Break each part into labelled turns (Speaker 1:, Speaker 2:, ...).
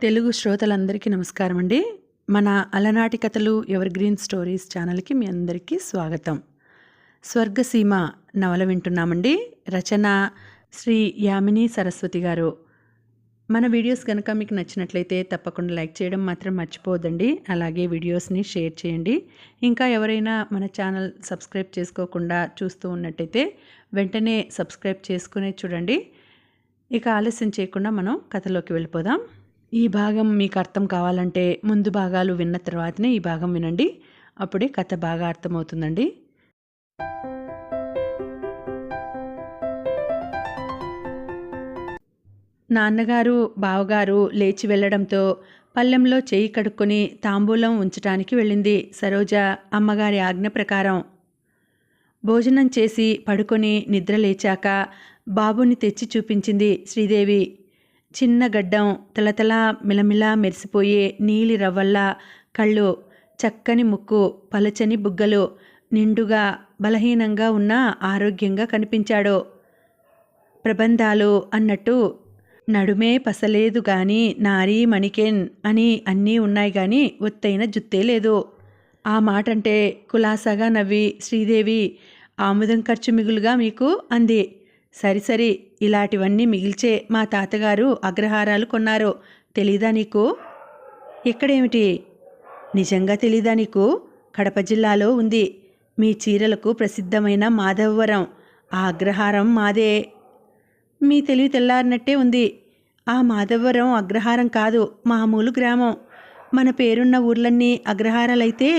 Speaker 1: తెలుగు శ్రోతలందరికీ నమస్కారం అండి. మన అలనాటి కథలు ఎవర్ గ్రీన్ స్టోరీస్ ఛానల్‌కి మీ అందరికీ స్వాగతం. స్వర్గసీమ నవల వింటున్నామండి. రచన శ్రీ యామిని సరస్వతి గారు. మన వీడియోస్ కనుక మీకు నచ్చినట్లయితే తప్పకుండా లైక్ చేయడం మాత్రం మర్చిపోవద్దండి. అలాగే వీడియోస్ని షేర్ చేయండి. ఇంకా ఎవరైనా మన ఛానల్ సబ్స్క్రైబ్ చేసుకోకుండా చూస్తూ ఉన్నట్టయితే వెంటనే సబ్స్క్రైబ్ చేసుకునే చూడండి. ఇక ఆలస్యం చేయకుండా మనం కథలోకి వెళ్ళిపోదాం. ఈ భాగం మీకు అర్థం కావాలంటే ముందు భాగాలు విన్న తర్వాతనే ఈ భాగం వినండి. అప్పుడే కథ బాగా అర్థమవుతుందండి. నాన్నగారు బావగారు లేచి వెళ్ళడంతో పళ్ళెంలో చేయి కడుక్కొని తాంబూలం ఉంచటానికి వెళ్ళింది సరోజ అమ్మగారి ఆజ్ఞ ప్రకారం. భోజనం చేసి పడుకొని నిద్ర లేచాక బాబుని తెచ్చి చూపించింది శ్రీదేవి. చిన్న గడ్డం, తలతలా మిలమిలా మెరిసిపోయే నీలి రవ్వల్లా కళ్ళు, చక్కని ముక్కు, పలచని బుగ్గలు, నిండుగా బలహీనంగా ఉన్న ఆరోగ్యంగా కనిపించాడు. ప్రబంధాలు అన్నట్టు నడుమే పసలేదు గాని నారీ మణికెన్ అని అన్నీ ఉన్నాయి గాని ఒత్తైన జుత్తే లేదు. ఆ మాటంటే కులాసాగా నవ్వి శ్రీదేవి ఆముదం ఖర్చు మిగులుగా మీకు అంది. సరి ఇలాంటివన్నీ మిగిల్చే మా తాతగారు అగ్రహారాలు కొన్నారు. తెలీదా నీకు? ఎక్కడేమిటి? నిజంగా తెలీదా నీకు? కడప జిల్లాలో ఉంది. మీ చీరలకు ప్రసిద్ధమైన మాధవవరం. ఆ అగ్రహారం మాదే. మీ తెలివి తెల్లారినట్టే ఉంది. ఆ మాధవవరం అగ్రహారం కాదు, మామూలు గ్రామం. మన పేరున్న ఊర్లన్నీ అగ్రహారాలైతే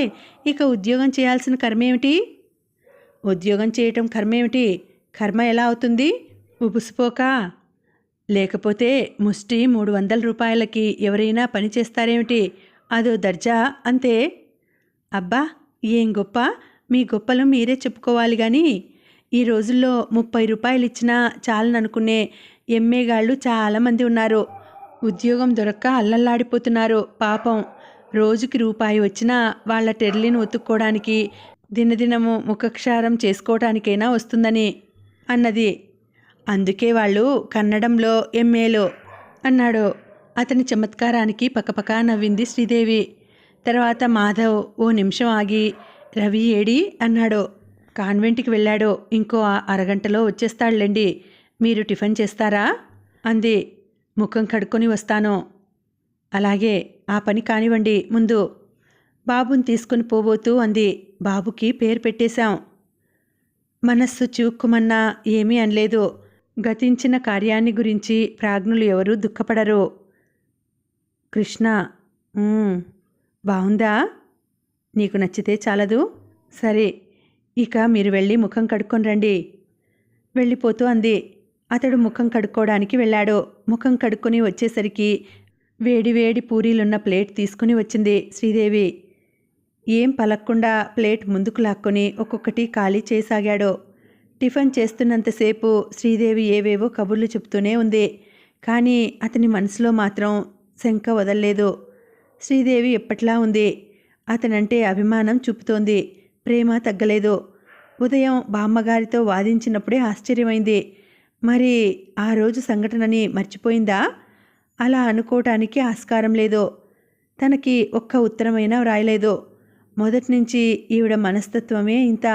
Speaker 1: ఇక ఉద్యోగం చేయాల్సిన కర్మేమిటి? ఉద్యోగం చేయటం కర్మేమిటి? కర్మ ఎలా అవుతుంది? ఉబుసిపోక. లేకపోతే ముష్టి 300 రూపాయలకి ఎవరైనా పని చేస్తారేమిటి? అదో దర్జా అంతే. అబ్బా, ఏం గొప్ప! మీ గొప్పలు మీరే చెప్పుకోవాలి కానీ ఈ రోజుల్లో 30 రూపాయలు ఇచ్చినా చాలననుకునే ఎమ్మేగాళ్ళు చాలామంది ఉన్నారు. ఉద్యోగం దొరక్క అల్లల్లాడిపోతున్నారు పాపం. రోజుకి రూపాయి వచ్చినా వాళ్ళ టెర్లీని ఉతుక్కోవడానికి, దినదినము ముఖక్షారం చేసుకోవటానికైనా వస్తుందని అన్నది. అందుకే వాళ్ళు కన్నడంలో ఎంఏలో అన్నాడు. అతని చమత్కారానికి పకపకా నవ్వింది శ్రీదేవి. తర్వాత మాధవ్ ఓ నిమిషం ఆగి రవి ఏడి అన్నాడు. కాన్వెంట్కి వెళ్ళాడు. ఇంకో అరగంటలో వచ్చేస్తాడులేండి. మీరు టిఫిన్ చేస్తారా అంది. ముఖం కడుక్కొని వస్తాను. అలాగే, ఆ పని కానివ్వండి ముందు. బాబుని తీసుకుని పోబోతూ అంది. బాబుకి పేరు పెట్టేశాం. మనస్సు చివుక్కుమన్నా ఏమీ అనలేదు. గతించిన కార్యాన్ని గురించి ప్రాజ్ఞులు ఎవరూ దుఃఖపడరు. కృష్ణ. బాగుందా? నీకు నచ్చితే చాలదు. సరే, ఇక మీరు వెళ్ళి ముఖం కడుక్కొని రండి. వెళ్ళిపోతూ అంది. అతడు ముఖం కడుక్కోవడానికి వెళ్ళాడు. ముఖం కడుక్కొని వచ్చేసరికి వేడివేడి పూరీలున్న ప్లేట్ తీసుకుని వచ్చింది శ్రీదేవి. ఏం పలక్కుండా ప్లేట్ ముందుకు లాక్కొని ఒక్కొక్కటి ఖాళీ చేయసాగాడు. టిఫిన్ చేస్తున్నంతసేపు శ్రీదేవి ఏవేవో కబుర్లు చెప్తూనే ఉంది. కానీ అతని మనసులో మాత్రం శంక వదల్లేదు. శ్రీదేవి ఎప్పట్లా ఉంది. అతనంటే అభిమానం చూపుతోంది. ప్రేమ తగ్గలేదు. ఉదయం బామ్మగారితో వాదించినప్పుడే ఆశ్చర్యమైంది. మరి ఆ రోజు సంఘటనని మర్చిపోయిందా? అలా అనుకోవటానికి ఆస్కారం లేదు. తనకి ఒక్క ఉత్తరమైనా వ్రాయలేదు. మొదటినుంచి ఈవిడ మనస్తత్వమే ఇంత.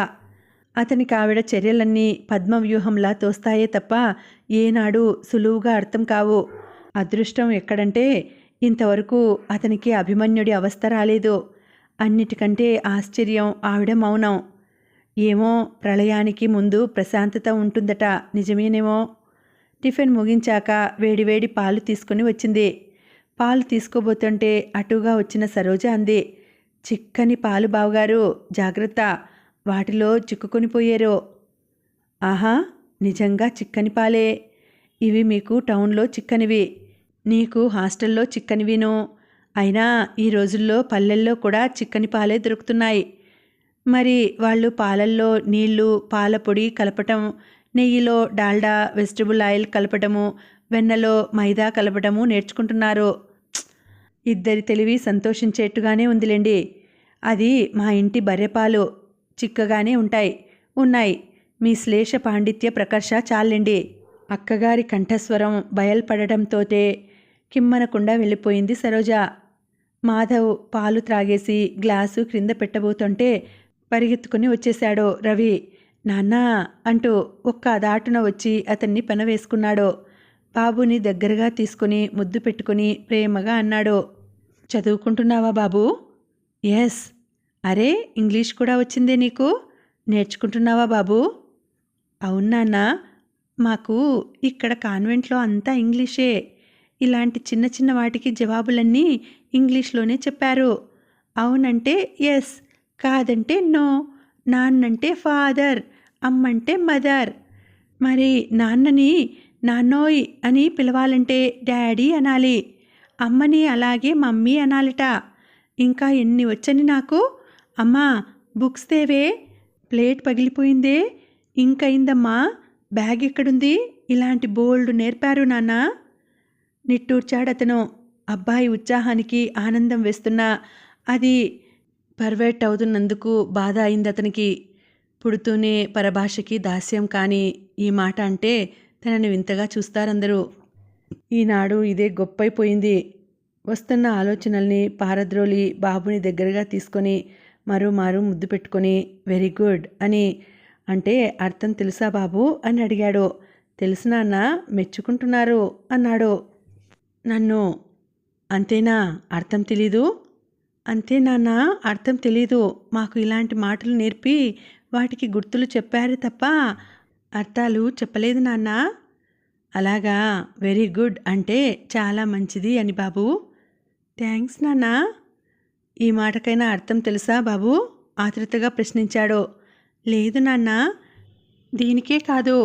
Speaker 1: అతనికి ఆవిడ చర్యలన్నీ పద్మవ్యూహంలా తోస్తాయే తప్ప ఏనాడు సులువుగా అర్థం కావు. అదృష్టం ఎక్కడంటే ఇంతవరకు అతనికి అభిమన్యుడి అవస్థ రాలేదు. అన్నిటికంటే ఆశ్చర్యం ఆవిడ మౌనం. ఏమో, ప్రళయానికి ముందు ప్రశాంతత ఉంటుందట. నిజమేనేమో. టిఫిన్ ముగించాక వేడివేడి పాలు తీసుకుని వచ్చింది. పాలు తీసుకోబోతుంటే అటుగా వచ్చిన సరోజ అంది. చిక్కని పాలు బావగారు, జాగ్రత్త, వాటిలో చిక్కుకొని పోయారు. ఆహా, నిజంగా చిక్కని పాలే. ఇవి మీకు టౌన్లో చిక్కనివి, నీకు హాస్టల్లో చిక్కనివిను. అయినా ఈ రోజుల్లో పల్లెల్లో కూడా చిక్కని పాలే దొరుకుతున్నాయి. మరి వాళ్ళు పాలల్లో నీళ్లు, పాల పొడి కలపటం, నెయ్యిలో డాల్డా, వెజిటబుల్ ఆయిల్ కలపటము, వెన్నలో మైదా కలపటము నేర్చుకుంటున్నారు. ఇద్దరి తెలివి సంతోషించేట్టుగానే ఉందిలేండి. అది మా ఇంటి బర్రెపాలు, చిక్కగానే ఉన్నాయి. మీ శ్లేష పాండిత్య ప్రకర్ష చాలండి. అక్కగారి కంఠస్వరం బయల్పడటంతోటే కిమ్మనకుండా వెళ్ళిపోయింది సరోజ. మాధవ్ పాలు త్రాగేసి గ్లాసు క్రింద పెట్టబోతుంటే పరిగెత్తుకుని వచ్చేశాడు రవి. నాన్నా అంటూ ఒక్క దాటున వచ్చి అతన్ని పెనవేసుకున్నాడు. బాబుని దగ్గరగా తీసుకుని ముద్దు పెట్టుకుని ప్రేమగా అన్నాడు, చదువుకుంటున్నావా బాబూ? ఎస్. అరే, ఇంగ్లీష్ కూడా వచ్చిందే నీకు? నేర్చుకుంటున్నావా బాబూ? అవునాన్నా, మాకు ఇక్కడ కాన్వెంట్లో అంతా ఇంగ్లీషే. ఇలాంటి చిన్న చిన్న వాటికి జవాబులన్నీ ఇంగ్లీష్లోనే చెప్పారు. అవునంటే ఎస్, కాదంటే నో, నాన్నంటే ఫాదర్, అమ్మంటే మదర్. మరి నాన్నని నాన్నోయ్ అని పిలవాలంటే డాడీ అనాలి, అమ్మని అలాగే మమ్మీ అనాలిట. ఇంకా ఎన్ని వచ్చని నాకు. అమ్మా, బుక్స్ తేవే, ప్లేట్ పగిలిపోయిందే, ఇంకయిందమ్మా, బ్యాగ్ ఎక్కడుంది, ఇలాంటి బోల్డ్ నేర్పారు నాన్న. నిట్టూర్చాడతను. అబ్బాయి ఉత్సాహానికి ఆనందం వేస్తున్నా అది పర్వేట్ అవుతున్నందుకు బాధ అయింది అతనికి. పుడుతూనే పరభాషకి దాస్యం కాని ఈ మాట అంటే తనని వింతగా చూస్తారందరూ. ఈనాడు ఇదే గొప్పైపోయింది. వస్తున్న ఆలోచనల్ని పారద్రోలి బాబుని దగ్గరగా తీసుకొని మరోమారు ముద్దు పెట్టుకొని వెరీ గుడ్ అని అంటే అర్థం తెలుసా బాబు అని అడిగాడు. తెలుసు నాన్న, మెచ్చుకుంటున్నారు అన్నాడు. నన్ను అంతేనా, అర్థం తెలీదు? అంతే నాన్న, అర్థం తెలీదు. మాకు ఇలాంటి మాటలు నేర్పి వాటికి గుర్తులు చెప్పారు తప్ప అర్థాలు చెప్పలేదు నాన్న. అలాగా, వెరీ గుడ్ అంటే చాలా మంచిది అని బాబు. థ్యాంక్స్ నాన్న. ఈ మాటకైనా అర్థం తెలుసా బాబు? ఆతృతగా ప్రశ్నించాడు. లేదు నాన్న, దీనికే కాదు,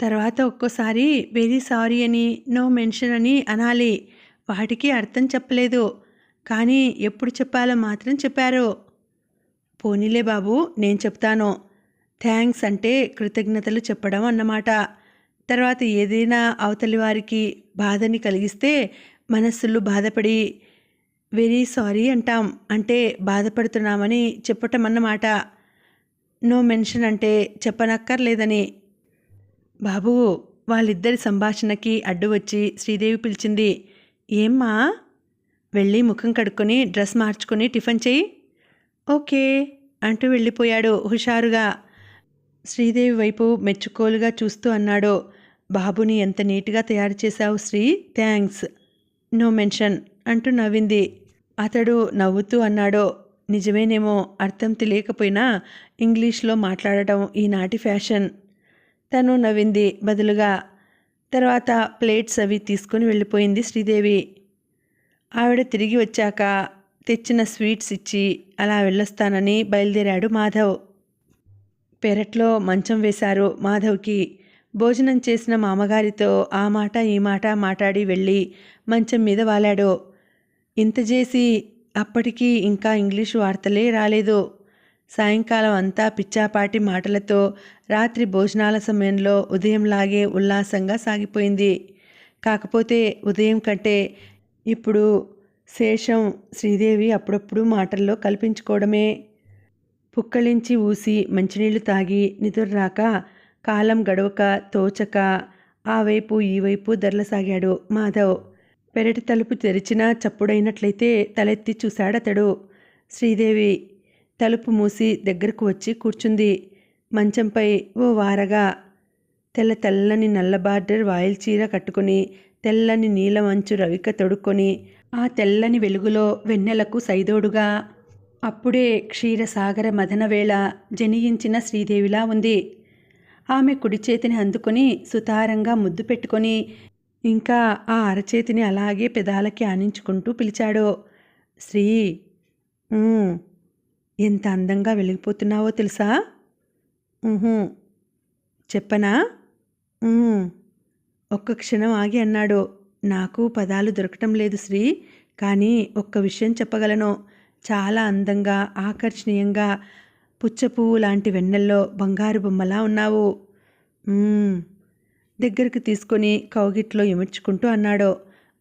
Speaker 1: తర్వాత ఒక్కోసారి వెరీ సారీ అని, నో మెన్షన్ అని అనాలి. వాటికి అర్థం చెప్పలేదు, కానీ ఎప్పుడు చెప్పాలో మాత్రం చెప్పారు. పోనీలే బాబు, నేను చెప్తాను. థ్యాంక్స్ అంటే కృతజ్ఞతలు చెప్పడం అన్నమాట. తర్వాత ఏదైనా అవతలి వారికి బాధని కలిగిస్తే మనస్సులు బాధపడి వెరీ సారీ అంటాం, అంటే బాధపడుతున్నామని చెప్పటం అన్నమాట. నో మెన్షన్ అంటే చెప్పనక్కర్లేదని. బాబు, వాళ్ళిద్దరి సంభాషణకి అడ్డు వచ్చి శ్రీదేవి పిలిచింది. ఏమ్మా? వెళ్ళి ముఖం కడుక్కొని డ్రెస్ మార్చుకొని టిఫిన్ చెయ్యి. ఓకే అంటూ వెళ్ళిపోయాడు హుషారుగా. శ్రీదేవి వైపు మెచ్చుకోలుగా చూస్తూ అన్నాడు, బాబుని ఎంత నీట్గా తయారు చేశావు శ్రీ, థ్యాంక్స్. నో మెన్షన్ అంటూ నవ్వింది. అతడు నవ్వుతూ అన్నాడు, నిజమేనేమో, అర్థం తెలియకపోయినా ఇంగ్లీష్లో మాట్లాడటం ఈనాటి ఫ్యాషన్. తను నవ్వింది బదులుగా. తర్వాత ప్లేట్స్ అవి తీసుకుని వెళ్ళిపోయింది శ్రీదేవి. ఆవిడ తిరిగి వచ్చాక తెచ్చిన స్వీట్స్ ఇచ్చి అలా వెళ్ళొస్తానని బయలుదేరాడు మాధవ్. పెరట్లో మంచం వేశారు మాధవ్కి. భోజనం చేసిన మామగారితో ఆ మాట ఈ మాట మాట్లాడి వెళ్ళి మంచం మీద వాలాడు. ఇంత చేసి అప్పటికి ఇంకా ఇంగ్లీషు వార్తలే రాలేదు. సాయంకాలం అంతా పిచ్చాపాటి మాటలతో రాత్రి భోజనాల సమయంలో ఉదయంలాగే ఉల్లాసంగా సాగిపోయింది. కాకపోతే ఉదయం కంటే ఇప్పుడు శేషం శ్రీదేవి అప్పుడప్పుడు మాటల్లో కల్పించుకోవడమే. పుక్కళించి ఊసి మంచినీళ్లు తాగి నిదుర్రాక కాలం గడవక తోచక ఆ వైపు ఈ వైపు దర్లసాగాడు మాధవ్. పెరటి తలుపు తెరిచినా చప్పుడైనట్లయితే తలెత్తి చూశాడతడు. శ్రీదేవి తలుపు మూసి దగ్గరకు వచ్చి కూర్చుంది. మంచంపై ఓ వారగా తెల్లని నల్ల బార్డర్ వాయిల్ చీర కట్టుకుని తెల్లని నీలమంచు రవిక తొడుక్కొని ఆ తెల్లని వెలుగులో వెన్నెలకు సైదోడుగా అప్పుడే క్షీరసాగర మదనవేళ జనియించిన శ్రీదేవిలా ఉంది. ఆమె కుడి చేతిని అందుకొని సుతారంగా ముద్దు పెట్టుకొని ఇంకా ఆ అరచేతిని అలాగే పెదాలకి ఆనించుకుంటూ పిలిచాడు. శ్రీ, ఎంత అందంగా వెలిగిపోతున్నావో తెలుసా? చెప్పనా? ఒక్క క్షణం ఆగి అన్నాడు. నాకు పదాలు దొరకటం లేదు శ్రీ, కానీ ఒక్క విషయం చెప్పగలను. చాలా అందంగా ఆకర్షణీయంగా పుచ్చపువ్వు లాంటి వెన్నెల్లో బంగారు బొమ్మలా ఉన్నావు. దగ్గరకు తీసుకొని కౌగిట్లో ఇముడ్చుకుంటూ అన్నాడు.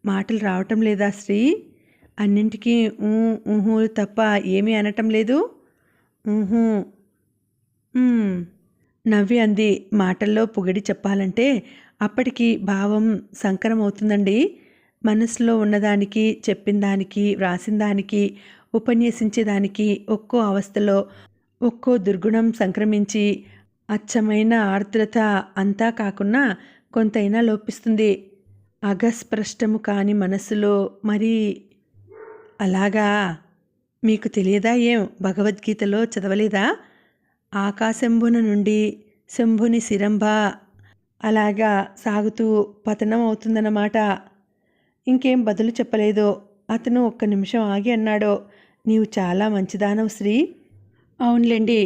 Speaker 1: మాటలు రావటం లేదా శ్రీ? అన్నింటికీ ఊహూ తప్ప ఏమీ అనటం లేదు. నవ్వి అంది. మాటల్లో పొగిడి చెప్పాలంటే అప్పటికి భావం సంకరమవుతుందండి. మనసులో ఉన్నదానికి, చెప్పిన దానికి, వ్రాసిన దానికి, ఉపన్యసించేదానికి ఒక్కో అవస్థలో ఒక్కో దుర్గుణం సంక్రమించి అచ్చమైన ఆర్ద్రత అంతా కాకున్నా కొంతైనా లోపిస్తుంది. అగస్పృష్టము కాని మనస్సులో మరి అలాగా మీకు తెలియదా ఏం? భగవద్గీతలో చదవలేదా? ఆకాశంబున నుండి శంభుని శిరంభ అలాగా సాగుతూ పతనం అవుతుందన్నమాట. ఇంకేం బదులు చెప్పలేదు. అతను ఒక్క నిమిషం ఆగి అన్నాడు, నీవు చాలా మంచిదానవు శ్రీ. అవునులేండి,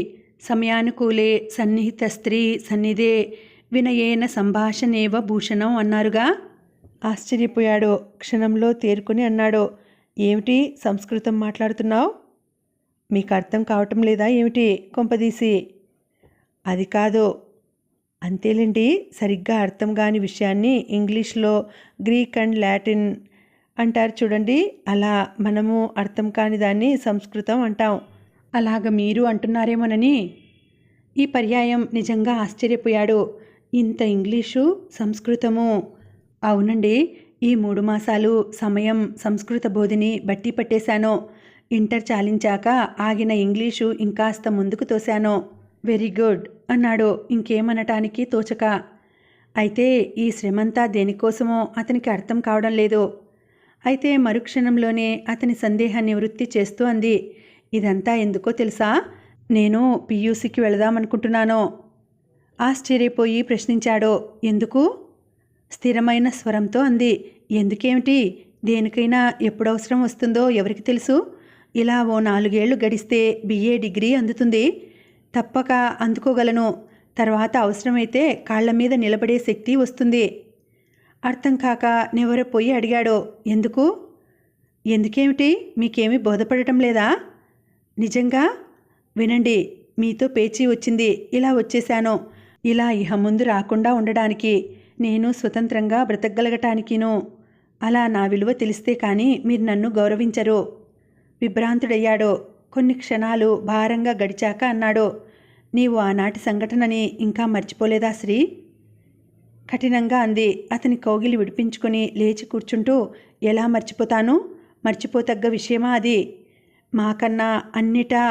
Speaker 1: సమయానుకూలే సన్నిహిత స్త్రీ సన్నిధే వినయేన సంభాషణేవ భూషణం అన్నారుగా. ఆశ్చర్యపోయాడు. క్షణంలో తేరుకుని అన్నాడు, ఏమిటి సంస్కృతం మాట్లాడుతున్నావు? మీకు అర్థం కావటం లేదా ఏమిటి కొంపదీసి? అది కాదు. అంతేలేండి, సరిగ్గా అర్థం కాని విషయాన్ని ఇంగ్లీష్లో గ్రీక్ అండ్ లాటిన్ అంటారు చూడండి, అలా మనము అర్థం కాని దాన్ని సంస్కృతం అంటాం. అలాగ మీరు అంటున్నారేమోనని. ఈ పర్యాయం నిజంగా ఆశ్చర్యపోయాడు. ఇంత ఇంగ్లీషు, సంస్కృతము. అవునండి, ఈ 3 మాసాలు సమయం సంస్కృత బోధిని బట్టి పట్టేశాను. ఇంటర్ చాలించాక ఆగిన ఇంగ్లీషు ఇంకాస్త ముందుకు తోశాను. వెరీ గుడ్ అన్నాడు ఇంకేమనటానికి తోచక. అయితే ఈ శ్రమంతా దేనికోసమో అతనికి అర్థం కావడం లేదు. అయితే మరుక్షణంలోనే అతని సందేహ నివృత్తి చేస్తూ అంది, ఇదంతా ఎందుకో తెలుసా? నేను పియూసీకి వెళదామనుకుంటున్నాను. ఆశ్చర్యపోయి ప్రశ్నించాడు, ఎందుకు? స్థిరమైన స్వరంతో అంది, ఎందుకేమిటి? దేనికైనా ఎప్పుడవసరం వస్తుందో ఎవరికి తెలుసు? ఇలా ఓ 4 ఏళ్లు గడిస్తే బిఏ డిగ్రీ అందుతుంది. తప్పక అందుకోగలను. తర్వాత అవసరమైతే కాళ్ల మీద నిలబడే శక్తి వస్తుంది. అర్థం కాక నివ్వెరపోయి అడిగాడు, ఎందుకు? ఎందుకేమిటి? మీకేమీ బోధపడటం లేదా? నిజంగా? వినండి, మీతో పేచీ వచ్చింది, ఇలా వచ్చేశాను. ఇలా ఇహ ముందు రాకుండా ఉండడానికి, నేను స్వతంత్రంగా బ్రతకగలగటానికిను. అలా నా విలువ తెలిస్తే కానీ మీరు నన్ను గౌరవించరు. విభ్రాంతుడయ్యాడు. కొన్ని క్షణాలు భారంగా గడిచాక అన్నాడు, నీవు ఆనాటి సంఘటనని ఇంకా మర్చిపోలేదా శ్రీ? కఠినంగా అంది. అతని కౌగిలి విడిపించుకొని లేచి కూర్చుంటూ, ఎలా మర్చిపోతాను? మర్చిపోతగ్గ విషయమా అది? మాకన్నా అన్నిటా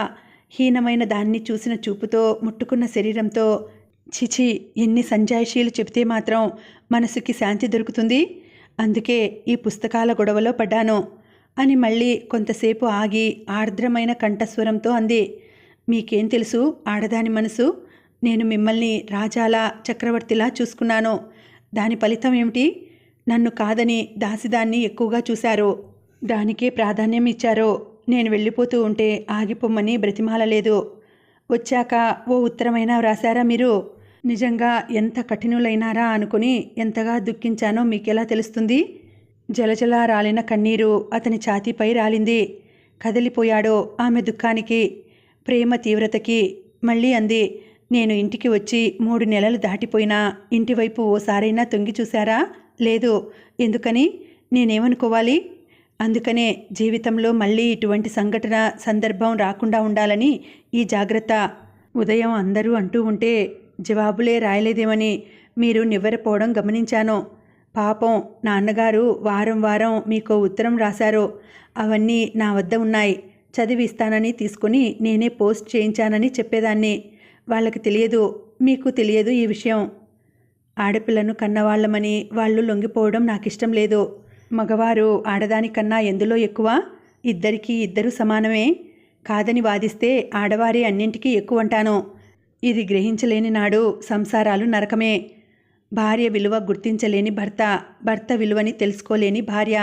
Speaker 1: హీనమైన దాన్ని చూసిన చూపుతో, ముట్టుకున్న శరీరంతో, చిచి, ఎన్ని సంజాయిషీలు చెబితే మాత్రం మనసుకి శాంతి దొరుకుతుంది? అందుకే ఈ పుస్తకాల గొడవలో పడ్డాను అని మళ్ళీ కొంతసేపు ఆగి ఆర్ద్రమైన కంఠస్వరంతో అంది, మీకేం తెలుసు ఆడదాని మనసు? నేను మిమ్మల్ని రాజాలా, చక్రవర్తిలా చూసుకున్నాను. దాని ఫలితం ఏమిటి? నన్ను కాదని దాసిదాన్ని ఎక్కువగా చూశారు. దానికే ప్రాధాన్యం ఇచ్చారు. నేను వెళ్ళిపోతూ ఉంటే ఆగిపోమ్మని బ్రతిమాలలేదు. వచ్చాక ఓ ఉత్తరమైనా వ్రాసారా మీరు? నిజంగా ఎంత కఠినులైనారా అనుకుని ఎంతగా దుఃఖించానో మీకెలా తెలుస్తుంది? జలజలా రాలిన కన్నీరు అతని ఛాతీపై రాలింది. కదిలిపోయాడు ఆమె దుఃఖానికి, ప్రేమ తీవ్రతకి. మళ్ళీ అంది, నేను ఇంటికి వచ్చి 3 నెలలు దాటిపోయినా ఇంటివైపు ఓసారైనా తొంగి చూశారా? లేదు. ఎందుకని? నేనేమనుకోవాలి? అందుకనే జీవితంలో మళ్ళీ ఇటువంటి సంఘటన, సందర్భం రాకుండా ఉండాలని ఈ జాగ్రత్త. ఉదయం అందరూ అంటూ ఉంటే జవాబులే రాయలేదేమని మీరు నివ్వెరపోవడం గమనించాను. పాపం నాన్నగారు వారం వారం మీకో ఉత్తరం రాశారు. అవన్నీ నా వద్ద ఉన్నాయి. చదివిస్తానని తీసుకుని నేనే పోస్ట్ చేయించానని చెప్పేదాన్ని. వాళ్ళకి తెలియదు, మీకు తెలియదు ఈ విషయం. ఆడపిల్లను కన్నవాళ్ళమని వాళ్ళు లొంగిపోవడం నాకిష్టం లేదు. మగవారు ఆడదానికన్నా ఎందులో ఎక్కువ? ఇద్దరికీ ఇద్దరు సమానమే. కాదని వాదిస్తే ఆడవారి అన్నింటికీ ఎక్కువంటాను. ఇది గ్రహించలేని నాడు సంసారాలు నరకమే. భార్య విలువ గుర్తించలేని భర్త, భర్త విలువని తెలుసుకోలేని భార్య.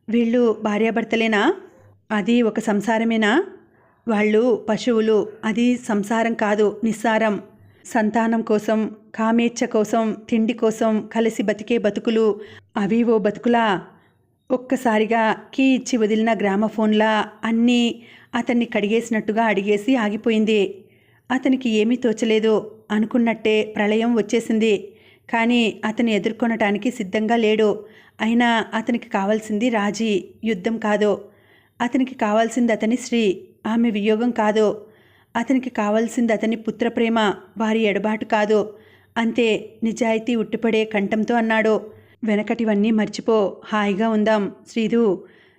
Speaker 1: వీళ్ళు భార్యాభర్తలేనా? అది ఒక సంసారమేనా? వాళ్ళు పశువులు. అది సంసారం కాదు, నిస్సారం. సంతానం కోసం, కామేచ్ఛ కోసం, తిండి కోసం కలిసి బతికే బతుకులు. అవి ఓ బతుకులా? ఒక్కసారిగా కీ ఇచ్చి వదిలిన గ్రామఫోన్లా అన్నీ అతన్ని కడిగేసినట్టుగా అడిగేసి ఆగిపోయింది. అతనికి ఏమీ తోచలేదు. అనుకున్నట్టే ప్రళయం వచ్చేసింది. కానీ అతను ఎదుర్కొనటానికి సిద్ధంగా లేడు. అయినా అతనికి కావాల్సింది రాజీ, యుద్ధం కాదు. అతనికి కావాల్సింది అతని శ్రీ, ఆమె వియోగం కాదు. అతనికి కావాల్సింది అతని పుత్రప్రేమ, వారి ఎడబాటు కాదు. అంతే. నిజాయితీ ఉట్టిపడే కంఠంతో అన్నాడు, వెనకటివన్నీ మర్చిపో, హాయిగా ఉందాం. శ్రీధు,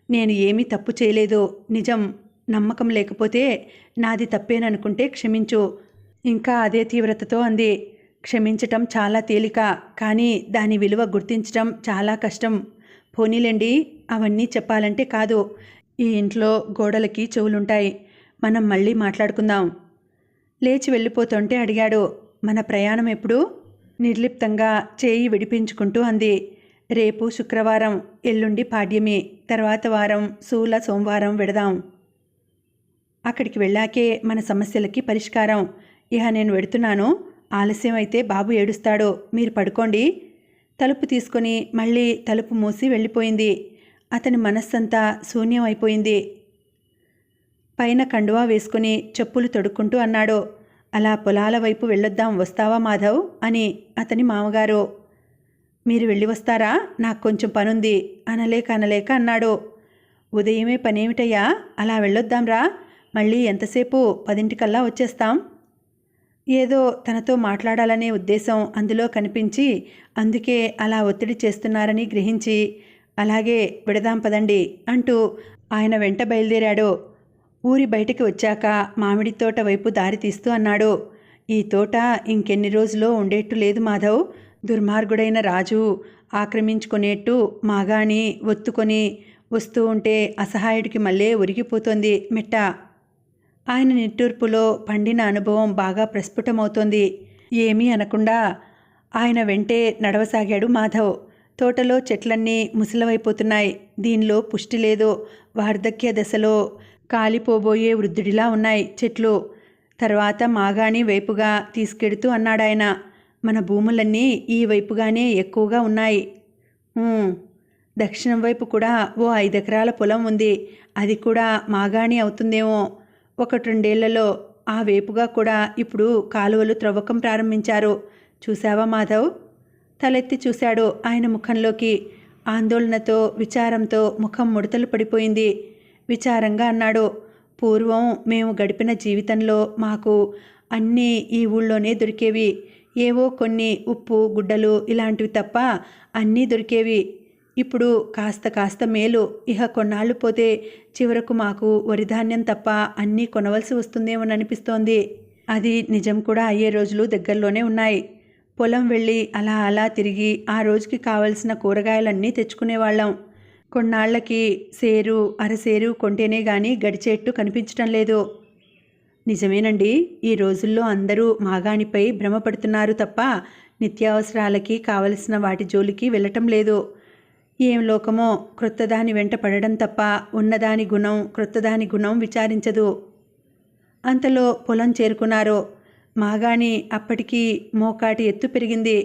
Speaker 1: నేను ఏమీ తప్పు చేయలేదు. నిజం. నమ్మకం లేకపోతే నాది తప్పేననుకుంటే క్షమించు. ఇంకా అదే తీవ్రతతో అంది. క్షమించటం చాలా తేలిక, కానీ దాని విలువ గుర్తించటం చాలా కష్టం. పోనీలేండి, అవన్నీ చెప్పాలంటే కాదు. ఈ ఇంట్లో గోడలకి చెవులుంటాయి. మనం మళ్ళీ మాట్లాడుకుందాం. లేచి వెళ్ళిపోతుంటే అడిగాడు, మన ప్రయాణం ఎప్పుడు? నిర్లిప్తంగా చేయి విడిపించుకుంటూ అంది. రేపు శుక్రవారం, ఎల్లుండి పాడ్యమి, తర్వాత వారం శూల సోమవారం వెడదాం. అక్కడికి వెళ్ళాకే మన సమస్యలకి పరిష్కారం. ఇహ నేను వెడుతున్నాను. ఆలస్యం అయితే బాబు ఏడుస్తాడు. మీరు పడుకోండి. తలుపు తీసుకొని మళ్ళీ తలుపు మూసి వెళ్ళిపోయింది. అతని మనస్సంతా శూన్యం అయిపోయింది. పైన కండువా వేసుకుని చెప్పులు తొడుక్కుంటూ అన్నాడు, అలా పొలాల వైపు వెళ్ళొద్దాం, వస్తావా మాధవ్ అని అతని మామగారు. మీరు వెళ్ళి వస్తారా? నాకు కొంచెం పనుంది అనలేక అన్నాడు. ఉదయమే పనేమిటయ్యా, అలా వెళ్ళొద్దాంరా. మళ్ళీ ఎంతసేపు? 10 వచ్చేస్తాం. ఏదో తనతో మాట్లాడాలనే ఉద్దేశం అందులో కనిపించి, అందుకే అలా ఒత్తిడి చేస్తున్నారని గ్రహించి, అలాగే విడదాం పదండి అంటూ ఆయన వెంట బయలుదేరాడు. ఊరి బయటికి వచ్చాక మామిడి తోట వైపు దారి తీస్తూ అన్నాడు, ఈ తోట ఇంకెన్ని రోజులో ఉండేట్టు లేదు మాధవ్. దుర్మార్గుడైన రాజు ఆక్రమించుకునేట్టు మాగాణి ఒత్తుకొని వస్తూ ఉంటే అసహాయుడికి మళ్ళీ ఉరిగిపోతోంది మెట్ట. ఆయన నిట్టూర్పులో పండిన అనుభవం బాగా ప్రస్ఫుటమవుతోంది. ఏమీ అనకుండా ఆయన వెంటే నడవసాగాడు మాధవ్. తోటలో చెట్లన్నీ ముసలవైపోతున్నాయి. దీనిలో పుష్టి లేదు. వార్ధక్య దశలో కాలిపోబోయే వృద్ధుడిలా ఉన్నాయి చెట్లు. తర్వాత మాగాణి వైపుగా తీసుకెడుతూ అన్నాడాయన, మన భూములన్నీ ఈ వైపుగానే ఎక్కువగా ఉన్నాయి. దక్షిణం వైపు కూడా ఓ 5 ఎకరాల పొలం ఉంది. అది కూడా మాగాణి అవుతుందేమో. 1-2 ఏళ్లలో ఆ వైపుగా కూడా ఇప్పుడు కాలువలు త్రవ్వకం ప్రారంభించారు. చూశావా మాధవ్? తలెత్తి చూశాడు ఆయన ముఖంలోకి. ఆందోళనతో విచారంతో ముఖం ముడతలు పడిపోయింది. విచారంగా అన్నాడు, పూర్వం మేము గడిపిన జీవితంలో మాకు అన్నీ ఈ ఊళ్ళోనే దొరికేవి. ఏవో కొన్ని ఉప్పు గుడ్డలు ఇలాంటివి తప్ప అన్నీ దొరికేవి. ఇప్పుడు కాస్త మేలు. ఇహ కొన్నాళ్ళు పోతే చివరకు మాకు వరిధాన్యం తప్ప అన్నీ కొనవలసి వస్తుందేమోననిపిస్తోంది. అది నిజం కూడా అయ్యే రోజులు దగ్గరలోనే ఉన్నాయి. పొలం వెళ్ళి అలా తిరిగి ఆ రోజుకి కావలసిన కూరగాయలన్నీ తెచ్చుకునేవాళ్ళం. కొన్నాళ్లకి సేరు అరసేరు కొంటేనే గాని గడిచేట్టు కనిపించటం లేదు. నిజమేనండి, ఈ రోజుల్లో అందరూ మాగాణిపై భ్రమపడుతున్నారు తప్ప నిత్యావసరాలకి కావలసిన వాటి జోలికి వెళ్ళటం లేదు. ఏం లోకమో, క్రొత్తదాని వెంట పడడం తప్ప ఉన్నదాని గుణం క్రొత్తదాని గుణం విచారించదు. అంతలో పొలం చేరుకున్నారు. మాగాణి అప్పటికి మోకాటి ఎత్తు పెరిగింది.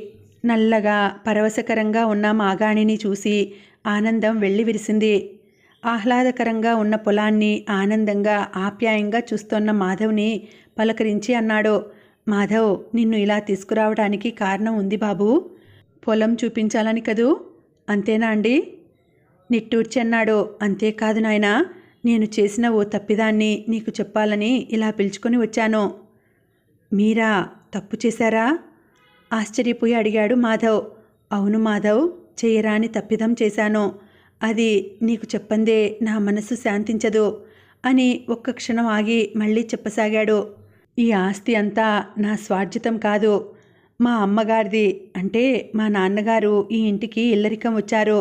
Speaker 1: నల్లగా పరవశకరంగా ఉన్న మాగాణిని చూసి ఆనందం వెళ్ళి విరిసింది. ఆహ్లాదకరంగా ఉన్న పొలాన్ని ఆనందంగా ఆప్యాయంగా చూస్తోన్న మాధవ్ని పలకరించి అన్నాడు, మాధవ్, నిన్ను ఇలా తీసుకురావడానికి కారణం ఉంది బాబూ. పొలం చూపించాలని కదూ? అంతేనా అండి? నిట్టూర్చి అన్నాడు. అంతేకాదు నాయనా, నేను చేసిన ఓ తప్పిదాన్ని నీకు చెప్పాలని ఇలా పిలుచుకొని వచ్చాను. మీరా తప్పు చేశారా? ఆశ్చర్యపోయి అడిగాడు మాధవ్. అవును మాధవ్, చేయరాని తప్పిదం చేశాను. అది నీకు చెప్పందే నా మనసు శాంతించదు అని ఒక్క క్షణం ఆగి మళ్ళీ చెప్పసాగాడు. ఈ ఆస్తి అంతా నా స్వార్జితం కాదు, మా అమ్మగారిది. అంటే మా నాన్నగారు ఈ ఇంటికి ఇల్లరికం వచ్చారు.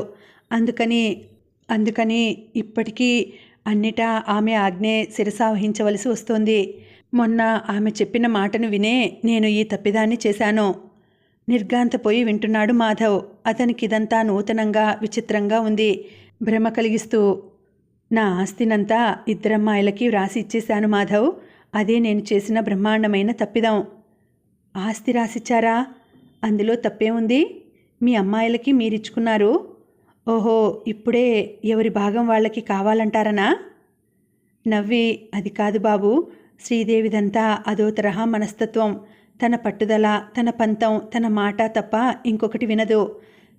Speaker 1: అందుకని ఇప్పటికీ అన్నిటా ఆమె ఆజ్ఞే శిరసావహించవలసి వస్తోంది. మొన్న ఆమె చెప్పిన మాటను వినే నేను ఈ తప్పిదాన్ని చేశాను. నిర్ఘాంతపోయి వింటున్నాడు మాధవ్. అతనికిదంతా నూతనంగా విచిత్రంగా ఉంది. భ్రమ కలిగిస్తూ, నా ఆస్తినంతా 2 అమ్మాయిలకి వ్రాసి ఇచ్చేశాను మాధవ్. అదే నేను చేసిన బ్రహ్మాండమైన తప్పిదం. ఆస్తి రాసిచ్చారా? అందులో తప్పేముంది? మీ అమ్మాయిలకి మీరిచ్చుకున్నారు. ఓహో, ఇప్పుడే ఎవరి భాగం వాళ్ళకి కావాలంటారనా? నవ్వి, అది కాదు బాబు, శ్రీదేవిదంతా అదో తరహా మనస్తత్వం. తన పట్టుదల, తన పంతం, తన మాట తప్ప ఇంకొకటి వినదు.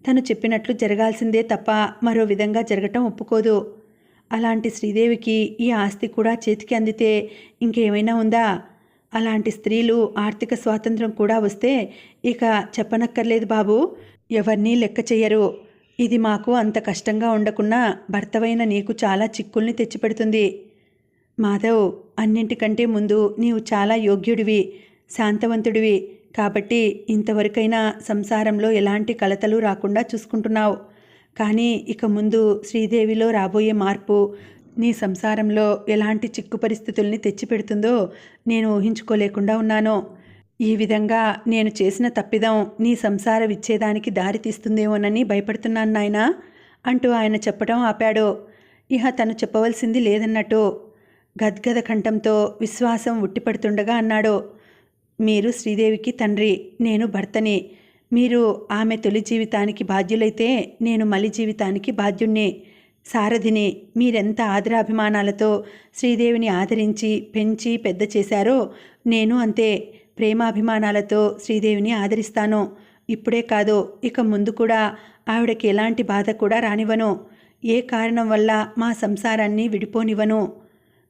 Speaker 1: తను చెప్పినట్లు జరగాల్సిందే తప్ప మరో విధంగా జరగటం ఒప్పుకోదు. అలాంటి శ్రీదేవికి ఈ ఆస్తి కూడా చేతికి అందితే ఇంకేమైనా ఉందా? అలాంటి స్త్రీలు ఆర్థిక స్వాతంత్రం కూడా వస్తే ఇక చెప్పనక్కర్లేదు బాబు. ఎవరినీ లెక్క చెయ్యరు. ఇది మాకు అంత కష్టంగా ఉండకున్నా భర్తవైన నీకు చాలా చిక్కుల్ని తెచ్చిపెడుతుంది. మాధవ్, అన్నింటికంటే ముందు నీవు చాలా యోగ్యుడివి, శాంతవంతుడివి. కాబట్టి ఇంతవరకైనా సంసారంలో ఎలాంటి కలతలు రాకుండా చూసుకుంటున్నావు. కానీ ఇక ముందు శ్రీదేవిలో రాబోయే మార్పు నీ సంసారంలో ఎలాంటి చిక్కు పరిస్థితుల్ని తెచ్చిపెడుతుందో నేను ఊహించుకోలేకుండా ఉన్నాను. ఈ విధంగా నేను చేసిన తప్పిదం నీ సంసార విచ్ఛేదానికి దారి తీస్తుందేమోనని భయపడుతున్నాను నాయనా అంటూ ఆయన చెప్పడం ఆపాడు. ఇహ తను చెప్పవలసింది లేదన్నట్టు గద్గద కంఠంతో విశ్వాసం ఉట్టిపడుతుండగా అన్నాడు. మీరు శ్రీదేవికి తండ్రి, నేను భర్తని. మీరు ఆమె తొలి జీవితానికి బాధ్యులైతే నేను మలి జీవితానికి బాధ్యుణ్ణి, సారథిని. మీరెంత ఆదరాభిమానాలతో శ్రీదేవిని ఆదరించి పెంచి పెద్ద చేశారో నేను అంతే ప్రేమాభిమానాలతో శ్రీదేవిని ఆదరిస్తాను. ఇప్పుడే కాదు, ఇక ముందు కూడా ఆవిడకి ఎలాంటి బాధ కూడా రానివ్వను. ఏ కారణం వల్ల మా సంసారాన్ని విడిపోనివ్వను,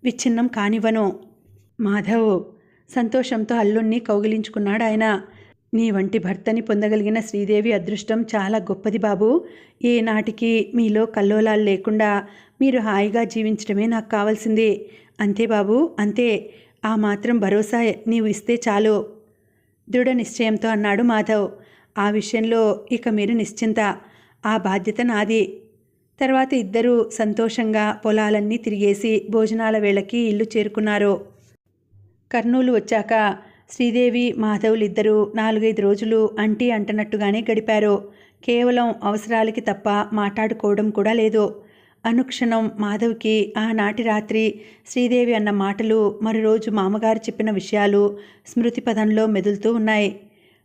Speaker 1: విచ్ఛిన్నం కానివ్వను. మాధవ్ సంతోషంతో అల్లుణ్ణి కౌగిలించుకున్నాడు ఆయన. నీ వంటి భర్తని పొందగలిగిన శ్రీదేవి అదృష్టం చాలా గొప్పది బాబు. ఏనాటికి మీలో కల్లోలాలు లేకుండా మీరు హాయిగా జీవించడమే నాకు కావాల్సింది. అంతే బాబు, అంతే. ఆ మాత్రం భరోసా నీవు ఇస్తే చాలు, దృఢ నిశ్చయంతో అన్నాడు మాధవ్. ఆ విషయంలో ఇక మీరు నిశ్చింత, ఆ బాధ్యత నాది. తర్వాత ఇద్దరూ సంతోషంగా పొలాలన్నీ తిరిగేసి భోజనాల వేళకి ఇల్లు చేరుకున్నారు. కర్నూలు వచ్చాక శ్రీదేవి మాధవులిద్దరూ 4-5 రోజులు అంటీ అంటనట్టుగానే గడిపారు. కేవలం అవసరాలకి తప్ప మాట్లాడుకోవడం కూడా లేదు. అనుక్షణం మాధవ్కి ఆనాటి రాత్రి శ్రీదేవి అన్న మాటలు, మరోరోజు మామగారు చెప్పిన విషయాలు స్మృతి పదంలో మెదులుతూ ఉన్నాయి.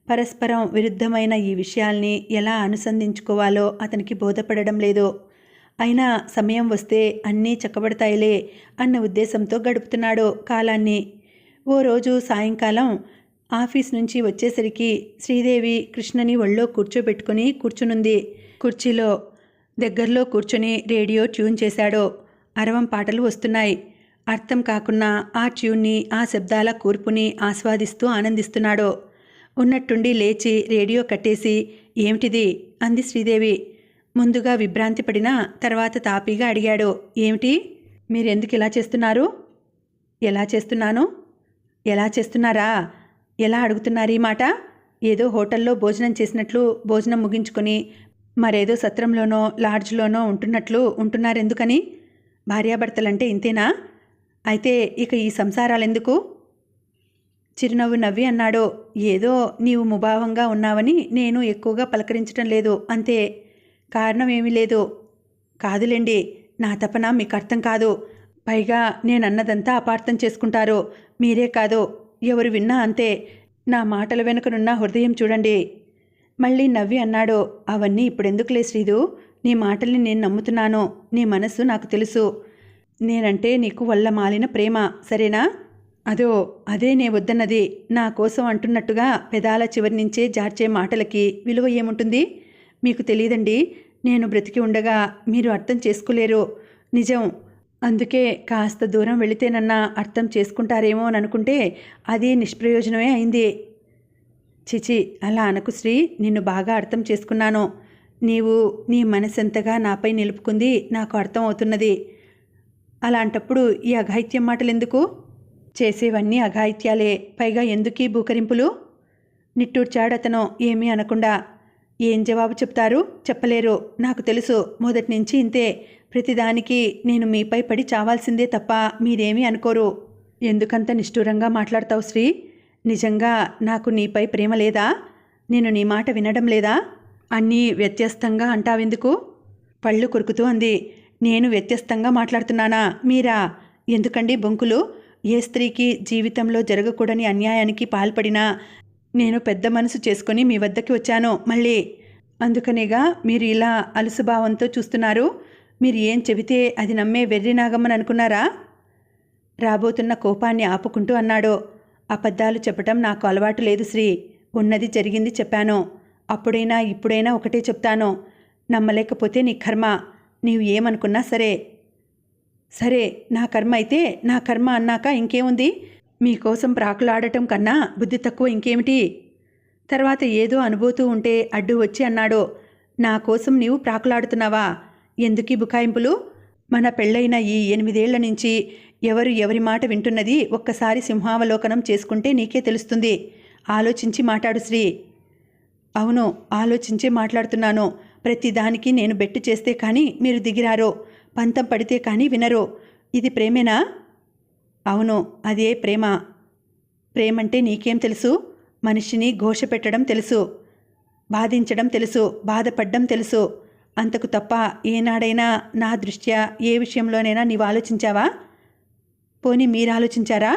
Speaker 1: పరస్పరం విరుద్ధమైన ఈ విషయాల్ని ఎలా అనుసంధించుకోవాలో అతనికి బోధపడడం లేదు. అయినా సమయం వస్తే అన్నీ చక్కబడతాయిలే అన్న ఉద్దేశంతో గడుపుతున్నాడు కాలాన్ని. ఓ రోజు సాయంకాలం ఆఫీస్ నుంచి వచ్చేసరికి శ్రీదేవి కృష్ణని ఒళ్ళో కూర్చునుంది. కుర్చీలో దగ్గరలో కూర్చొని రేడియో ట్యూన్ చేశాడు. అరవం పాటలు వస్తున్నాయి. అర్థం కాకున్నా ఆ ట్యూన్ని, ఆ శబ్దాల కూర్పుని ఆస్వాదిస్తూ ఆనందిస్తున్నాడు. ఉన్నట్టుండి లేచి రేడియో కట్టేసి, ఏమిటిది అంది శ్రీదేవి. ముందుగా విభ్రాంతి పడినా తర్వాత తాపీగా అడిగాడు. ఏమిటి? మీరెందుకు ఇలా చేస్తున్నారు? ఎలా చేస్తున్నాను? ఎలా చేస్తున్నారా? ఎలా అడుగుతున్నారు ఈ మాట? ఏదో హోటల్లో భోజనం చేసినట్లు భోజనం ముగించుకొని మరేదో సత్రంలోనో లాడ్జ్లోనో ఉంటున్నారెందుకని? భార్యాభర్తలంటే ఇంతేనా? అయితే ఇక ఈ సంసారాలెందుకు? చిరునవ్వు నవ్వి అన్నాడు. ఏదో నీవు ముభావంగా ఉన్నావని నేను ఎక్కువగా పలకరించడం లేదు, అంతే. కారణం ఏమీ లేదు. కాదులేండి, నా తపన మీకు అర్థం కాదు. పైగా నేనన్నదంతా అపార్థం చేసుకుంటారు. మీరే కాదు, ఎవరు విన్నా అంతే. నా మాటల వెనుకనున్న హృదయం చూడండి. మళ్ళీ నవ్వి అన్నాడు. అవన్నీ ఇప్పుడెందుకులే శ్రీదు, నీ మాటల్ని నేను నమ్ముతున్నాను. నీ మనస్సు నాకు తెలుసు. నేనంటే నీకు వల్ల మాలిన ప్రేమ, సరేనా? అదే నే వద్దన్నది. నా కోసం అంటున్నట్టుగా పెదాల చివరి నుంచే జార్చే మాటలకి విలువ ఏముంటుంది? మీకు తెలియదండి. నేను బ్రతికి ఉండగా మీరు అర్థం చేసుకోలేరు, నిజం. అందుకే కాస్త దూరం వెళితేనన్నా అర్థం చేసుకుంటారేమో అని అనుకుంటే అది నిష్ప్రయోజనమే అయింది. చిచి, అలా అనకు శ్రీ. నిన్ను బాగా అర్థం చేసుకున్నాను. నీవు నీ మనసెంతగా నాపై నిలుపుకుంది నాకు అర్థం అవుతున్నది. అలాంటప్పుడు ఈ అఘాయిత్యం మాటలెందుకు? చేసేవన్నీ అఘాయిత్యాలే. పైగా ఎందుకీ బూకరింపులు? నిట్టూర్చాడతను ఏమీ అనకుండా. ఏం జవాబు చెప్తారు? చెప్పలేరు. నాకు తెలుసు, మొదటి నుంచి ఇంతే. ప్రతిదానికి నేను మీపై పడి చావాల్సిందే తప్ప మీరేమీ అనుకోరు. ఎందుకంత నిష్ఠూరంగా మాట్లాడతావు శ్రీ? నిజంగా నాకు నీపై ప్రేమ లేదా? నేను నీ మాట వినడం లేదా? అన్నీ వ్యత్యస్తంగా అంటావెందుకు? పళ్ళు కొరుకుతూ అంది. నేను వ్యత్యస్తంగా మాట్లాడుతున్నానా? మీరా? ఎందుకండి బొంకులు? ఏ స్త్రీకి జీవితంలో జరగకూడని అన్యాయానికి పాల్పడినా నేను పెద్ద మనసు చేసుకుని మీ వద్దకి వచ్చాను మళ్ళీ. అందుకనేగా మీరు ఇలా అలుసుభావంతో చూస్తున్నారు. మీరు ఏం చెబితే అది నమ్మే వెర్రి నాగమ్మని అనుకున్నారా? రాబోతున్న కోపాన్ని ఆపుకుంటూ అన్నాడు. అబద్ధాలు చెప్పటం నాకు అలవాటు లేదు శ్రీ. ఉన్నది జరిగింది చెప్పాను. అప్పుడైనా ఇప్పుడైనా ఒకటే చెప్తాను. నమ్మలేకపోతే నీ కర్మ. నీవు ఏమనుకున్నా సరే. సరే, నా కర్మ అయితే నా కర్మ అన్నాక ఇంకేముంది? మీకోసం ప్రాకులాడటం కన్నా బుద్ధి తక్కువ ఇంకేమిటి? తర్వాత ఏదో అనుభూతూ ఉంటే అడ్డు వచ్చి అన్నాడు, నా కోసం నీవు ప్రాకులాడుతున్నావా? ఎందుకీ బుకాయింపులు? మన పెళ్ళైన ఈ 8 ఏళ్ల నుంచి ఎవరి మాట వింటున్నది ఒక్కసారి సింహావలోకనం చేసుకుంటే నీకే తెలుస్తుంది. ఆలోచించి మాట్లాడు శ్రీ. అవును, ఆలోచించే మాట్లాడుతున్నాను. ప్రతిదానికి నేను బెట్టు చేస్తే కానీ మీరు దిగిరారో, పంతం పడితే కానీ వినరో. ఇది ప్రేమేనా? అవును, అదే ప్రేమ. ప్రేమంటే నీకేం తెలుసు? మనిషిని ఘోష పెట్టడం తెలుసు, బాధించడం తెలుసు, బాధపడ్డం తెలుసు. అంతకు తప్ప ఏనాడైనా నా దృష్ట్యా ఏ విషయంలోనైనా నీవు ఆలోచించావా? పోనీ మీరు ఆలోచించారా?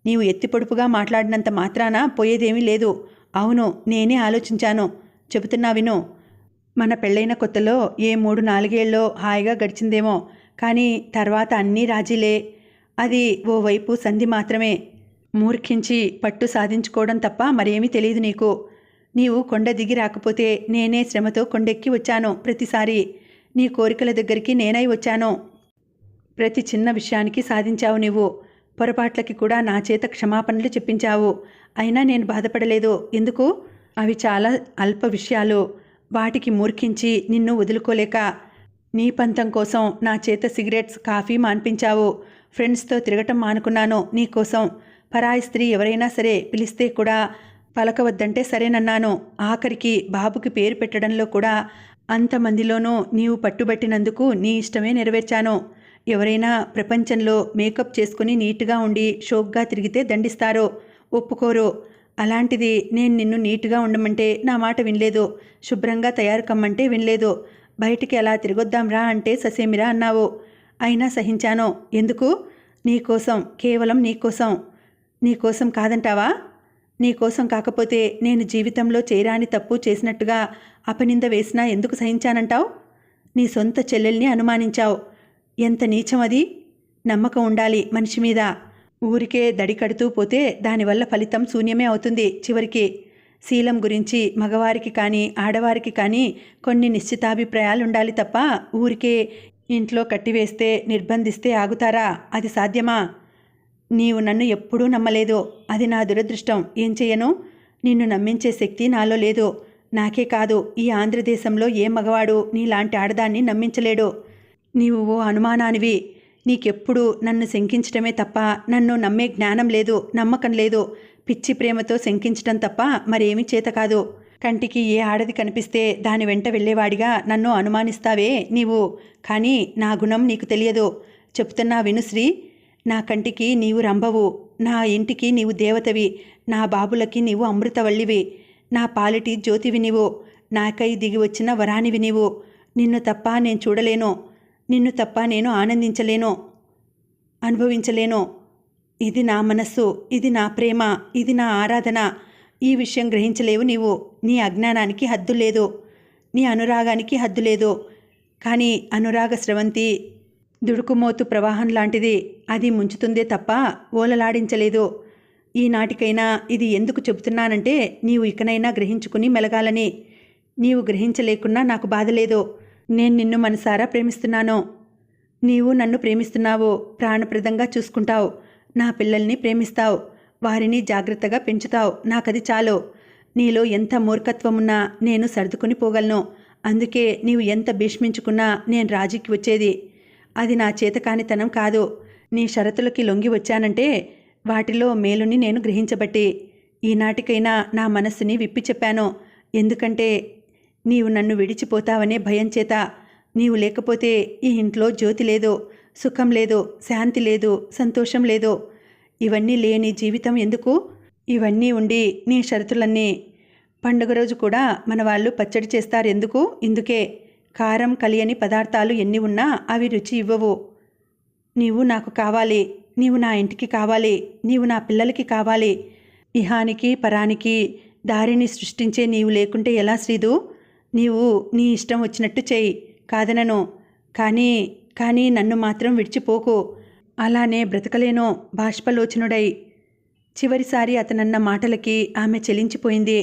Speaker 1: నీవు ఎత్తిపొడుపుగా మాట్లాడినంత మాత్రాన పోయేదేమీ లేదు. అవును, నేనే ఆలోచించాను. చెబుతున్నా విను. మన పెళ్ళైన కొత్తలో ఏ 3-4 ఏళ్ళో హాయిగా గడిచిందేమో, కానీ తర్వాత అన్నీ రాజీలే. అది ఓవైపు సంధి మాత్రమే. మూర్ఖించి పట్టు సాధించుకోవడం తప్ప మరేమీ తెలియదు నీకు. నీవు కొండ దిగి రాకపోతే నేనే శ్రమతో కొండెక్కి వచ్చాను. ప్రతిసారి నీ కోరికల దగ్గరికి నేనై వచ్చాను. ప్రతి చిన్న విషయానికి సాధించావు నీవు. పొరపాట్లకి కూడా నా చేత క్షమాపణలు చెప్పించావు. అయినా నేను బాధపడలేదు. ఎందుకు? అవి చాలా అల్ప విషయాలు. వాటికి మూర్ఖించి నిన్ను వదులుకోలేక నీ పంతం కోసం నా చేత సిగరెట్స్, కాఫీ మాన్పించావు. ఫ్రెండ్స్తో తిరగటం మానుకున్నాను నీకోసం. పరాయి స్త్రీ ఎవరైనా సరే పిలిస్తే కూడా పలకవద్దంటే సరేనన్నాను. ఆఖరికి బాబుకి పేరు పెట్టడంలో కూడా అంతమందిలోనూ నీవు పట్టుబట్టినందుకు నీ ఇష్టమే నెరవేర్చాను. ఎవరైనా ప్రపంచంలో మేకప్ చేసుకుని నీట్గా ఉండి షోక్గా తిరిగితే దండిస్తారో, ఒప్పుకోరు. అలాంటిది నేను నిన్ను నీట్గా ఉండమంటే నా మాట వినలేదు. శుభ్రంగా తయారు కమ్మంటే వినలేదు. బయటికి అలా తిరగొద్దాంరా అంటే ససేమిరా అన్నావు. అయినా సహించాను. ఎందుకు? నీకోసం, కేవలం నీకోసం. నీకోసం కాదంటావా? నీకోసం కాకపోతే నేను జీవితంలో చేయరాని తప్పు చేసినట్టుగా అపనింద వేసినా ఎందుకు సహించానంటావు? నీ సొంత చెల్లెల్ని అనుమానించావు. ఎంత నీచం అది! నమ్మకం ఉండాలి మనిషి మీద. ఊరికే దడి కడుతూ పోతే దానివల్ల ఫలితం శూన్యమే అవుతుంది చివరికి. శీలం గురించి మగవారికి కానీ ఆడవారికి కానీ కొన్ని నిశ్చితాభిప్రాయాలుండాలి తప్ప ఊరికే ఇంట్లో కట్టివేస్తే, నిర్బంధిస్తే ఆగుతారా? అది సాధ్యమా? నీవు నన్ను ఎప్పుడూ నమ్మలేదు. అది నా దురదృష్టం. ఏం చెయ్యను? నిన్ను నమ్మించే శక్తి నాలో లేదు. నాకే కాదు, ఈ ఆంధ్రదేశంలో ఏ మగవాడు నీలాంటి ఆడదాన్ని నమ్మించలేడు. నీవు ఓ అనుమానానివి. నీకెప్పుడు నన్ను శంకించటమే తప్ప నన్ను నమ్మే జ్ఞానం లేదు, నమ్మకం లేదు. పిచ్చి ప్రేమతో శంకించటం తప్ప మరేమీ చేత కాదు. కంటికి ఏ ఆడది కనిపిస్తే దాని వెంట వెళ్ళేవాడిగా నన్ను అనుమానిస్తావే నీవు. కానీ నా గుణం నీకు తెలియదు. చెప్తున్నా విను శ్రీ. నా కంటికి నీవు రంభవు, నా ఇంటికి నీవు దేవతవి, నా బాబులకి నీవు అమృతవల్లివి, నా పాలిటి జ్యోతివి నీవు, నాకై దిగి వచ్చిన వరానివి నీవు. నిన్ను తప్ప నేను చూడలేను. నిన్ను తప్ప నేను ఆనందించలేను, అనుభవించలేను. ఇది నా మనస్సు, ఇది నా ప్రేమ, ఇది నా ఆరాధన. ఈ విషయం గ్రహించలేవు నీవు. నీ అజ్ఞానానికి హద్దు లేదు, నీ అనురాగానికి హద్దు లేదు. కానీ అనురాగ స్రవంతి దుడుకుమోతు ప్రవాహం లాంటిది. అది ముంచుతుందే తప్ప ఓలలాడించలేదు. ఈనాటికైనా ఇది ఎందుకు చెబుతున్నానంటే నీవు ఇకనైనా గ్రహించుకుని మెలగాలని. నీవు గ్రహించలేకున్నా నాకు బాధ లేదు. నేను నిన్ను మనసారా ప్రేమిస్తున్నాను. నీవు నన్ను ప్రేమిస్తున్నావు. ప్రాణప్రదంగా చూసుకుంటావు. నా పిల్లల్ని ప్రేమిస్తావు. వారిని జాగ్రత్తగా పెంచుతావు. నాకది చాలు. నీలో ఎంత మూర్ఖత్వమున్నా నేను సర్దుకుని పోగలను. అందుకే నీవు ఎంత భీష్మించుకున్నా నేను రాజీకి వచ్చేది. అది నా చేతకానితనం కాదు. నీ షరతులకి లొంగి వచ్చానంటే వాటిలో మేలుని నేను గ్రహించబట్టి. ఈనాటికైనా నా మనస్సుని విప్పి చెప్పాను. ఎందుకంటే నీవు నన్ను విడిచిపోతావనే భయం చేత. నీవు లేకపోతే ఈ ఇంట్లో జ్యోతి లేదు, సుఖం లేదు, శాంతి లేదు, సంతోషం లేదు. ఇవన్నీ లేని జీవితం ఎందుకు? ఇవన్నీ ఉండి నీ షరతులన్నీ. పండుగ రోజు కూడా మన వాళ్ళు పచ్చడి చేస్తారు ఎందుకు? ఇందుకే. కారం కలియని పదార్థాలు ఎన్ని ఉన్నా అవి రుచి ఇవ్వవు. నీవు నాకు కావాలి. నీవు నా ఇంటికి కావాలి. నీవు నా పిల్లలకి కావాలి. ఇహానికి పరానికి దారిని సృష్టించే నీవు లేకుంటే ఎలా శ్రీదు? నీవు నీ ఇష్టం వచ్చినట్టు చెయ్యి, కాదనను. కానీ నన్ను మాత్రం విడిచిపోకు. అలానే బ్రతకలేను. బాష్పలోచనుడై చివరిసారి అతనన్న మాటలకి ఆమె చెలించిపోయింది.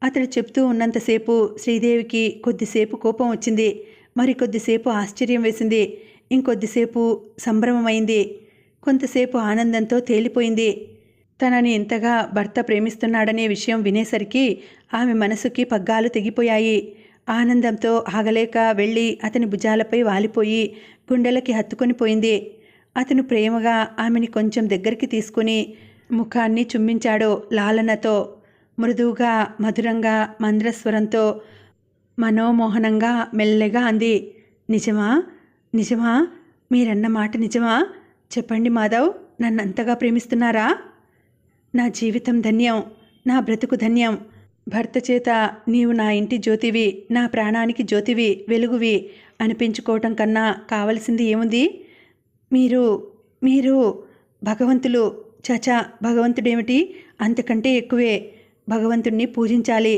Speaker 1: అతడు చెప్తూ ఉన్నంతసేపు శ్రీదేవికి కొద్దిసేపు కోపం వచ్చింది, మరికొద్దిసేపు ఆశ్చర్యం వేసింది, ఇంకొద్దిసేపు సంభ్రమమైంది, కొంతసేపు ఆనందంతో తేలిపోయింది. తనని ఇంతగా భర్త ప్రేమిస్తున్నాడనే విషయం వినేసరికి ఆమె మనసుకి పగ్గాలు తెగిపోయాయి. ఆనందంతో ఆగలేక వెళ్ళి అతని భుజాలపై వాలిపోయి గుండెలకి హత్తుకొని పోయింది. అతను ప్రేమగా ఆమెని కొంచెం దగ్గరికి తీసుకుని ముఖాన్ని చుమ్మించాడు లాలనతో. మృదువుగా మధురంగా మంద్రస్వరంతో మనోమోహనంగా మెల్లగా అంది, నిజమా? నిజమా? మీరన్న మాట నిజమా? చెప్పండి మాధవ్, నన్నంతగా ప్రేమిస్తున్నారా? నా జీవితం ధన్యం, నా బ్రతుకు ధన్యం. భర్త చేత నీవు నా ఇంటి జ్యోతివి, నా ప్రాణానికి జ్యోతివి, వెలుగువి అనిపించుకోవటం కన్నా కావలసింది ఏముంది? మీరు మీరు భగవంతులు. చచా, భగవంతుడేమిటి, అంతకంటే ఎక్కువే. భగవంతుణ్ణి పూజించాలి,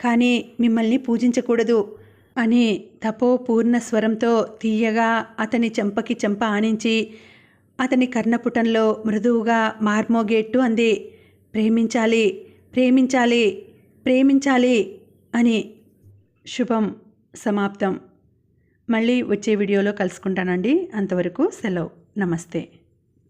Speaker 1: కానీ మిమ్మల్ని పూజించకూడదు అని తపోపూర్ణ స్వరంతో తీయగా అతని చెంపకి చెంప ఆనించి అతని కర్ణపుటంలో మృదువుగా మార్మోగేట్టు అంది, ప్రేమించాలి, ప్రేమించాలి, ప్రేమించాలి అని. శుభం సమాప్తం. మళ్ళీ వచ్చే వీడియోలో కలుసుకుంటానండి. అంతవరకు సెలవు. నమస్తే.